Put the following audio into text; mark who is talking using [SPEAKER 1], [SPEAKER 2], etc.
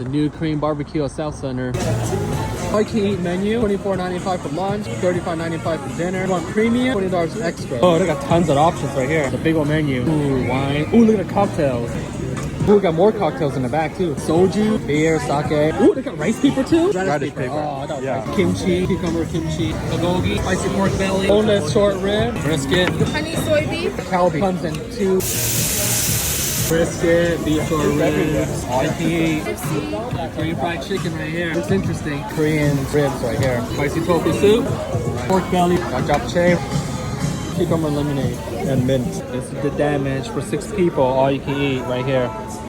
[SPEAKER 1] The new Korean barbecue at South Center. I can eat menu, $24.95 for lunch, $35.95 for dinner. Want premium, $20 extra. Oh, they got tons of options right here. The big old menu. Ooh, wine. Ooh, look at the cocktails. Ooh, we got more cocktails in the back too. Soju, beer, sake. Ooh, they got rice paper too?
[SPEAKER 2] Radish paper.
[SPEAKER 1] Oh, that was
[SPEAKER 2] Yeah.
[SPEAKER 1] nice. Kimchi, cucumber kimchi, bulgogi, spicy pork belly, boneless short rib, brisket,
[SPEAKER 3] Honey soy beef.
[SPEAKER 1] Calbee. Comes in two. Brisket, beef short rib, all you can eat. Korean fried chicken right here. Looks interesting. Korean ribs right here. Spicy tofu soup, pork belly, japchae, cucumber lemonade, and mint. This is the damage for 6 people. All you can eat right here.